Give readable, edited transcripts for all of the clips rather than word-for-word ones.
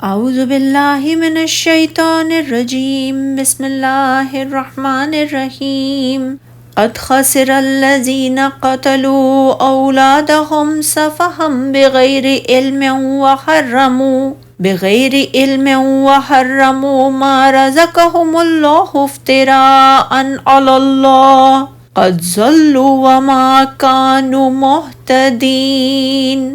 اعوذ باللہ من الشیطان الرجیم بسم اللہ الرحمن الرحیم قد خسر الذین قتلوا اولادهم سفہا بغیر علم وحرموا ما رزقهم اللہ افتراء علی اللہ قد ضلوا وما كانوا مہتدین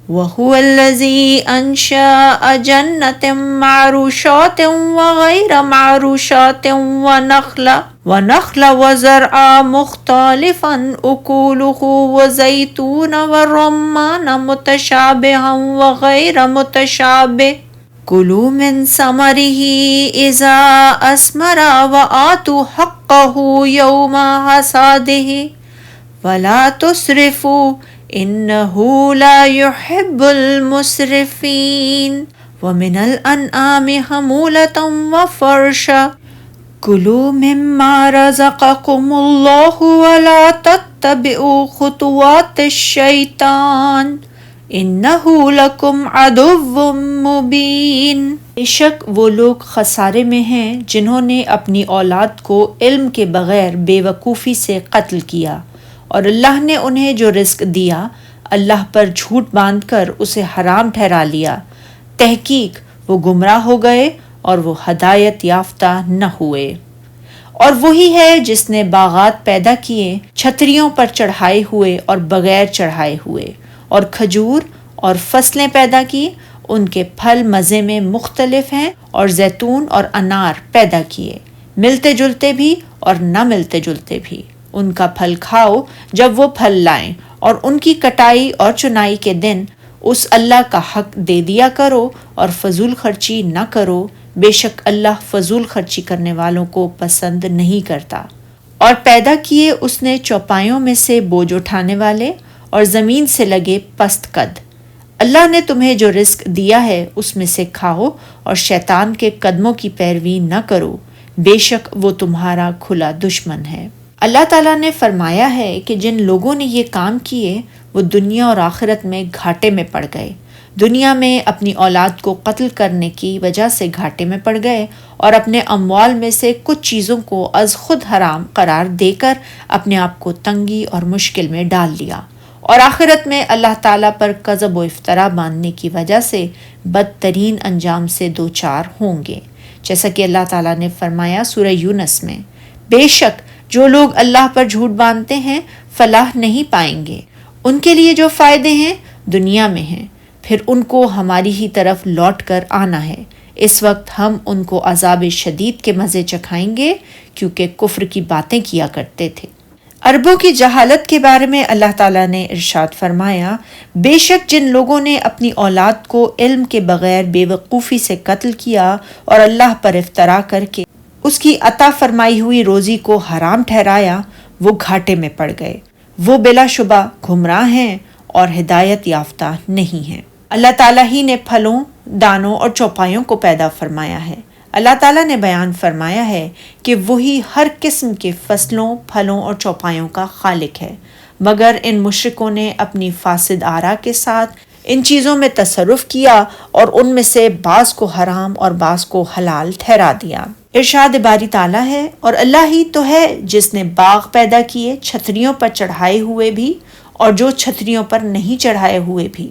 وَهُوَ الَّذِي أَنشَأَ جَنَّةً مَّعْرُوشَاتٍ وَغَيْرَ مَعْرُوشَاتٍ وَنَخْلًا وَزَرْعًا مُخْتَلِفًا أُكُلُهُ وَزَيْتُونًا وَالرُّمَّانَ مُتَشَابِهًا وَغَيْرَ مُتَشَابِهٍ كُلُوا مِن ثَمَرِهِ إِذَا أَثْمَرَ وَآتُوا حَقَّهُ يَوْمَ حَصَادِهِ وَلَا تُسْرِفُوا انہ لا يحب المسرفین ومن الانعام حمولۃ وفرشا کلوا مما رزقکم اللہ ولا تتبعوا خطوات الشیطان انہ لکم عدو مبین۔ بے شک وہ لوگ خسارے میں ہیں جنہوں نے اپنی اولاد کو علم کے بغیر بے وقوفی سے قتل کیا، اور اللہ نے انہیں جو رزق دیا اللہ پر جھوٹ باندھ کر اسے حرام ٹھہرا لیا۔ تحقیق وہ گمراہ ہو گئے اور وہ ہدایت یافتہ نہ ہوئے۔ اور وہی ہے جس نے باغات پیدا کیے چھتریوں پر چڑھائے ہوئے اور بغیر چڑھائے ہوئے، اور کھجور اور فصلیں پیدا کی، ان کے پھل مزے میں مختلف ہیں، اور زیتون اور انار پیدا کیے، ملتے جلتے بھی اور نہ ملتے جلتے بھی۔ ان کا پھل کھاؤ جب وہ پھل لائیں، اور ان کی کٹائی اور چنائی کے دن اس اللہ کا حق دے دیا کرو اور فضول خرچی نہ کرو، بے شک اللہ فضول خرچی کرنے والوں کو پسند نہیں کرتا۔ اور پیدا کیے اس نے چوپایوں میں سے بوجھ اٹھانے والے اور زمین سے لگے پست قد۔ اللہ نے تمہیں جو رزق دیا ہے اس میں سے کھاؤ اور شیطان کے قدموں کی پیروی نہ کرو، بے شک وہ تمہارا کھلا دشمن ہے۔ اللہ تعالیٰ نے فرمایا ہے کہ جن لوگوں نے یہ کام کیے وہ دنیا اور آخرت میں گھاٹے میں پڑ گئے۔ دنیا میں اپنی اولاد کو قتل کرنے کی وجہ سے گھاٹے میں پڑ گئے، اور اپنے اموال میں سے کچھ چیزوں کو از خود حرام قرار دے کر اپنے آپ کو تنگی اور مشکل میں ڈال لیا، اور آخرت میں اللہ تعالیٰ پر کذب و افطرا باندھنے کی وجہ سے بدترین انجام سے دوچار ہوں گے، جیسا کہ اللہ تعالیٰ نے فرمایا سورہ یونس میں، بے شک جو لوگ اللہ پر جھوٹ باندھتے ہیں فلاح نہیں پائیں گے، ان کے لیے جو فائدے ہیں دنیا میں ہیں، پھر ان کو ہماری ہی طرف لوٹ کر آنا ہے، اس وقت ہم ان کو عذاب شدید کے مزے چکھائیں گے کیونکہ کفر کی باتیں کیا کرتے تھے۔ عربوں کی جہالت کے بارے میں اللہ تعالیٰ نے ارشاد فرمایا، بے شک جن لوگوں نے اپنی اولاد کو علم کے بغیر بے وقوفی سے قتل کیا اور اللہ پر افطرا کر کے اس کی عطا فرمائی ہوئی روزی کو حرام ٹھہرایا، وہ گھاٹے میں پڑ گئے، وہ بلا شبہ گمراہ ہیں اور ہدایت یافتہ نہیں ہیں۔ اللہ تعالیٰ ہی نے پھلوں، دانوں اور چوپایوں کو پیدا فرمایا ہے۔ اللہ تعالیٰ نے بیان فرمایا ہے کہ وہی ہر قسم کے فصلوں، پھلوں اور چوپایوں کا خالق ہے، مگر ان مشرکوں نے اپنی فاسد آرا کے ساتھ ان چیزوں میں تصرف کیا اور ان میں سے بعض کو حرام اور بعض کو حلال ٹھہرا دیا۔ ارشاد باری تعالیٰ ہے، اور اللہ ہی تو ہے جس نے باغ پیدا کیے چھتریوں پر چڑھائے ہوئے بھی اور جو چھتریوں پر نہیں چڑھائے ہوئے بھی۔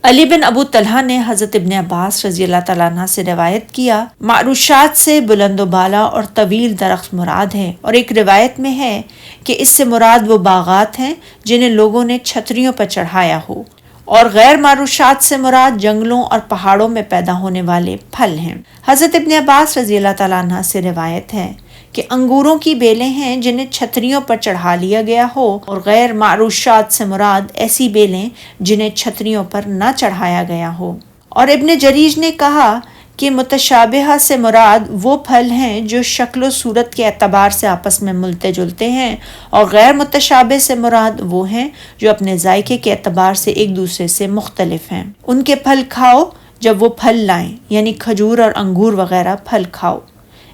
علی بن ابو طلحہ نے حضرت ابن عباس رضی اللہ تعالیٰ عنہ سے روایت کیا، معروشات سے بلند و بالا اور طویل درخت مراد ہیں، اور ایک روایت میں ہے کہ اس سے مراد وہ باغات ہیں جنہیں لوگوں نے چھتریوں پر چڑھایا ہو، اور غیر معروشات سے مراد جنگلوں اور پہاڑوں میں پیدا ہونے والے پھل ہیں۔ حضرت ابن عباس رضی اللہ تعالیٰ عنہ سے روایت ہے کہ انگوروں کی بیلیں ہیں جنہیں چھتریوں پر چڑھا لیا گیا ہو، اور غیر معروشات سے مراد ایسی بیلیں جنہیں چھتریوں پر نہ چڑھایا گیا ہو۔ اور ابن جریج نے کہا کہ متشابہہ سے مراد وہ پھل ہیں جو شکل و صورت کے اعتبار سے آپس میں ملتے جلتے ہیں، اور غیر متشابہ سے مراد وہ ہیں جو اپنے ذائقے کے اعتبار سے ایک دوسرے سے مختلف ہیں۔ ان کے پھل کھاؤ جب وہ پھل لائیں، یعنی کھجور اور انگور وغیرہ پھل کھاؤ۔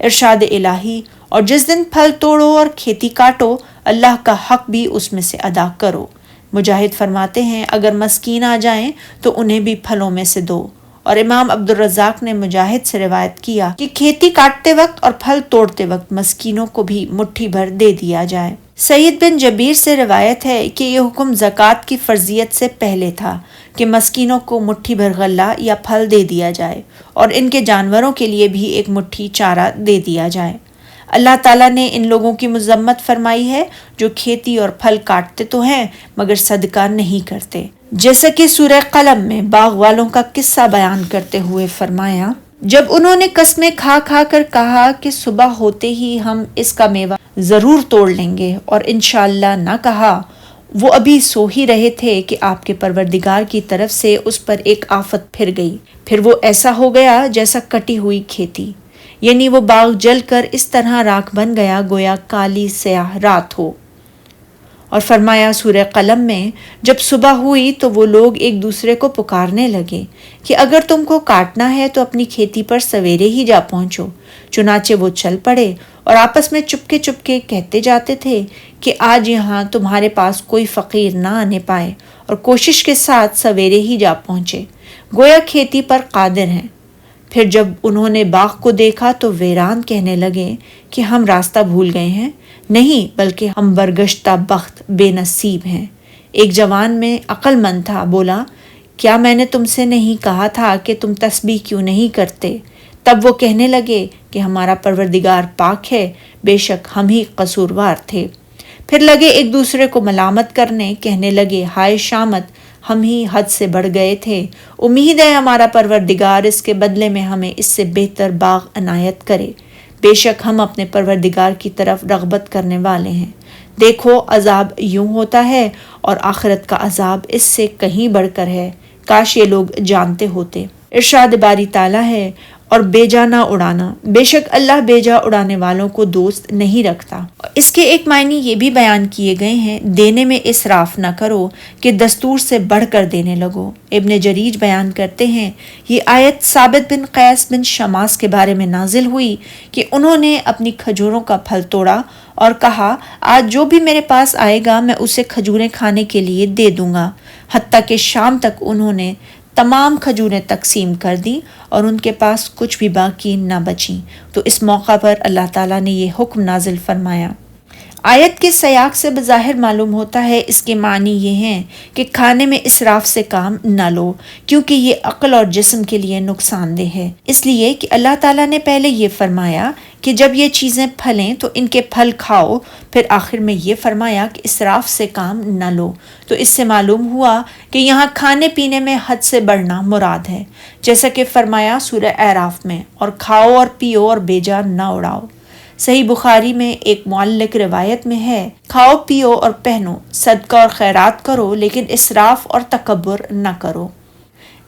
ارشاد الہی، اور جس دن پھل توڑو اور کھیتی کاٹو اللہ کا حق بھی اس میں سے ادا کرو۔ مجاہد فرماتے ہیں اگر مسکین آ جائیں تو انہیں بھی پھلوں میں سے دو، اور امام عبدالرزاق نے مجاہد سے روایت کیا کہ کھیتی کاٹتے وقت اور پھل توڑتے وقت مسکینوں کو بھی مٹھی بھر دے دیا جائے۔ سعید بن جبیر سے روایت ہے کہ یہ حکم زکوٰۃ کی فرضیت سے پہلے تھا کہ مسکینوں کو مٹھی بھر غلہ یا پھل دے دیا جائے اور ان کے جانوروں کے لیے بھی ایک مٹھی چارہ دے دیا جائے۔ اللہ تعالیٰ نے ان لوگوں کی مذمت فرمائی ہے جو کھیتی اور پھل کاٹتے تو ہیں مگر صدقہ نہیں کرتے، جیسا کہ سورہ قلم میں باغ والوں کا قصہ بیان کرتے ہوئے فرمایا، جب انہوں نے قسمیں کھا کھا کر کہا کہ صبح ہوتے ہی ہم اس کا میوہ ضرور توڑ لیں گے اور انشاءاللہ نہ کہا، وہ ابھی سو ہی رہے تھے کہ آپ کے پروردگار کی طرف سے اس پر ایک آفت پھر گئی، پھر وہ ایسا ہو گیا جیسا کٹی ہوئی کھیتی، یعنی وہ باغ جل کر اس طرح راکھ بن گیا گویا کالی سیاہ رات ہو۔ اور فرمایا سورہ قلم میں، جب صبح ہوئی تو وہ لوگ ایک دوسرے کو پکارنے لگے کہ اگر تم کو کاٹنا ہے تو اپنی کھیتی پر سویرے ہی جا پہنچو، چنانچہ وہ چل پڑے اور آپس میں چپکے چپکے کہتے جاتے تھے کہ آج یہاں تمہارے پاس کوئی فقیر نہ آنے پائے، اور کوشش کے ساتھ سویرے ہی جا پہنچے، گویا کھیتی پر قادر ہیں۔ پھر جب انہوں نے باغ کو دیکھا تو ویران کہنے لگے کہ ہم راستہ بھول گئے ہیں، نہیں بلکہ ہم برگشتہ بخت بے نصیب ہیں۔ ایک جوان میں عقل مند تھا، بولا، کیا میں نے تم سے نہیں کہا تھا کہ تم تسبیح کیوں نہیں کرتے؟ تب وہ کہنے لگے کہ ہمارا پروردگار پاک ہے، بے شک ہم ہی قصوروار تھے۔ پھر لگے ایک دوسرے کو ملامت کرنے، کہنے لگے، ہائے شامت، ہم ہی حد سے بڑھ گئے تھے، امید ہے ہمارا پروردگار اس کے بدلے میں ہمیں اس سے بہتر باغ عنایت کرے، بے شک ہم اپنے پروردگار کی طرف رغبت کرنے والے ہیں۔ دیکھو عذاب یوں ہوتا ہے اور آخرت کا عذاب اس سے کہیں بڑھ کر ہے، کاش یہ لوگ جانتے ہوتے۔ ارشاد باری تعالیٰ ہے، اور بیجا نہ اڑانا، بے شک اللہ بیجا اڑانے والوں کو دوست نہیں رکھتا۔ اس کے ایک معنی یہ بھی بیان کیے گئے ہیں، دینے میں اسراف نہ کرو کہ دستور سے بڑھ کر دینے لگو۔ ابن جریج بیان کرتے ہیں، یہ آیت ثابت بن قیس بن شماس کے بارے میں نازل ہوئی کہ انہوں نے اپنی کھجوروں کا پھل توڑا اور کہا، آج جو بھی میرے پاس آئے گا میں اسے کھجوریں کھانے کے لیے دے دوں گا، حتیٰ کہ شام تک انہوں نے تمام کھجوریں تقسیم کر دی اور ان کے پاس کچھ بھی باقی نہ بچیں، تو اس موقع پر اللہ تعالیٰ نے یہ حکم نازل فرمایا۔ آیت کے سیاق سے بظاہر معلوم ہوتا ہے اس کے معنی یہ ہیں کہ کھانے میں اسراف سے کام نہ لو، کیونکہ یہ عقل اور جسم کے لیے نقصان دہ ہے، اس لیے کہ اللہ تعالیٰ نے پہلے یہ فرمایا کہ جب یہ چیزیں پھلیں تو ان کے پھل کھاؤ، پھر آخر میں یہ فرمایا کہ اسراف سے کام نہ لو، تو اس سے معلوم ہوا کہ یہاں کھانے پینے میں حد سے بڑھنا مراد ہے، جیسا کہ فرمایا سورہ اعراف میں، اور کھاؤ اور پیو اور بیجا نہ اڑاؤ۔ صحیح بخاری میں ایک معلق روایت میں ہے، کھاؤ پیو اور پہنو، صدقہ اور خیرات کرو، لیکن اسراف اور تکبر نہ کرو۔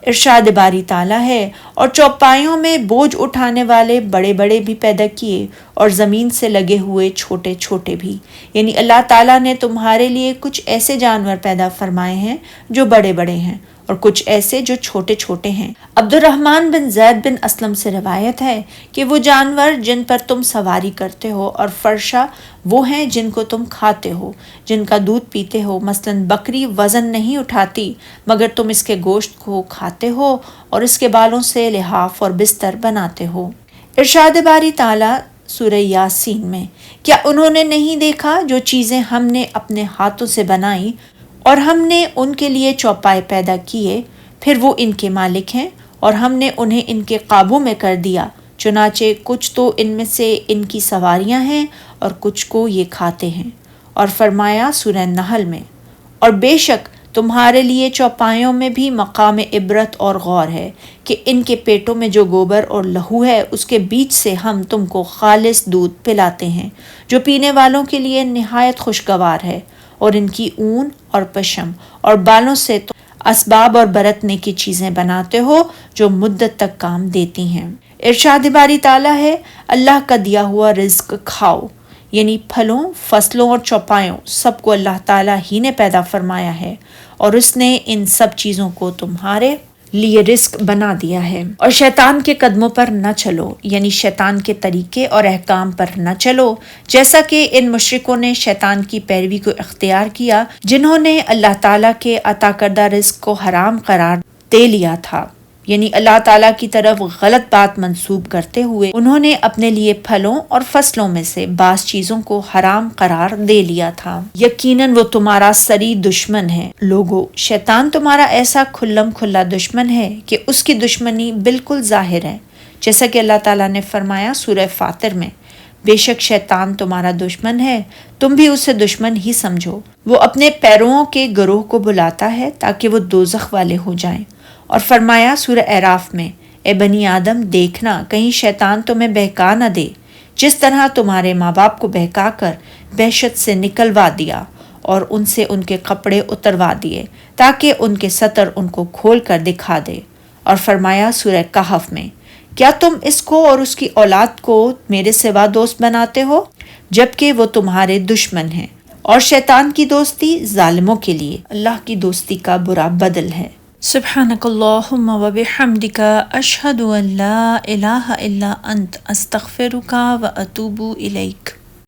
ارشاد باری تعالیٰ ہے، اور چوپایوں میں بوجھ اٹھانے والے بڑے بڑے بھی پیدا کیے اور زمین سے لگے ہوئے چھوٹے چھوٹے بھی، یعنی اللہ تعالیٰ نے تمہارے لیے کچھ ایسے جانور پیدا فرمائے ہیں جو بڑے بڑے ہیں اور کچھ ایسے جو چھوٹے چھوٹے ہیں۔ عبد الرحمن بن زید بن اسلم سے روایت ہے کہ وہ جانور جن پر تم سواری کرتے ہو اور فرشہ وہ ہیں جن کو تم کھاتے ہو، جن کا دودھ پیتے ہو، مثلاً بکری وزن نہیں اٹھاتی مگر تم اس کے گوشت کو کھاتے ہو اور اس کے بالوں سے لحاف اور بستر بناتے ہو۔ ارشاد باری تعالیٰ سورہ یاسین میں، کیا انہوں نے نہیں دیکھا جو چیزیں ہم نے اپنے ہاتھوں سے بنائی اور ہم نے ان کے لیے چوپائے پیدا کیے، پھر وہ ان کے مالک ہیں اور ہم نے انہیں ان کے قابو میں کر دیا، چنانچہ کچھ تو ان میں سے ان کی سواریاں ہیں اور کچھ کو یہ کھاتے ہیں۔ اور فرمایا سورہ نحل میں، اور بے شک تمہارے لیے چوپایوں میں بھی مقام عبرت اور غور ہے کہ ان کے پیٹوں میں جو گوبر اور لہو ہے اس کے بیچ سے ہم تم کو خالص دودھ پلاتے ہیں جو پینے والوں کے لیے نہایت خوشگوار ہے، اور ان کی اون اور پشم اور بالوں سے تو اسباب اور برتنے کی چیزیں بناتے ہو جو مدت تک کام دیتی ہیں۔ ارشاد باری تعالیٰ ہے، اللہ کا دیا ہوا رزق کھاؤ، یعنی پھلوں، فصلوں اور چوپایوں سب کو اللہ تعالیٰ ہی نے پیدا فرمایا ہے، اور اس نے ان سب چیزوں کو تمہارے لیے رزق بنا دیا ہے۔ اور شیطان کے قدموں پر نہ چلو، یعنی شیطان کے طریقے اور احکام پر نہ چلو، جیسا کہ ان مشرکوں نے شیطان کی پیروی کو اختیار کیا جنہوں نے اللہ تعالیٰ کے عطا کردہ رزق کو حرام قرار دے لیا تھا۔ یعنی اللہ تعالیٰ کی طرف غلط بات منسوب کرتے ہوئے انہوں نے اپنے لیے پھلوں اور فصلوں میں سے بعض چیزوں کو حرام قرار دے لیا تھا۔ یقیناً وہ تمہارا سری دشمن ہے۔ لوگو، شیطان تمہارا ایسا کھلم کھلا دشمن ہے کہ اس کی دشمنی بالکل ظاہر ہے، جیسا کہ اللہ تعالیٰ نے فرمایا سورہ فاطر میں، بے شک شیطان تمہارا دشمن ہے، تم بھی اسے دشمن ہی سمجھو۔ وہ اپنے پیرووں کے گروہ کو بلاتا ہے تاکہ وہ دوزخ والے ہو جائیں، اور فرمایا سورہ اعراف میں، اے بنی آدم دیکھنا کہیں شیطان تمہیں بہکا نہ دے، جس طرح تمہارے ماں باپ کو بہکا کر بہشت سے نکلوا دیا اور ان سے ان کے کپڑے اتروا دیے تاکہ ان کے سطر ان کو کھول کر دکھا دے، اور فرمایا سورہ کہف میں، کیا تم اس کو اور اس کی اولاد کو میرے سوا دوست بناتے ہو جبکہ وہ تمہارے دشمن ہیں، اور شیطان کی دوستی ظالموں کے لیے اللہ کی دوستی کا برا بدل ہے۔ سبحانک اللہم و بحمدک، اشہد ان لا الہ الا انت، استغفرک و اتوب الیک۔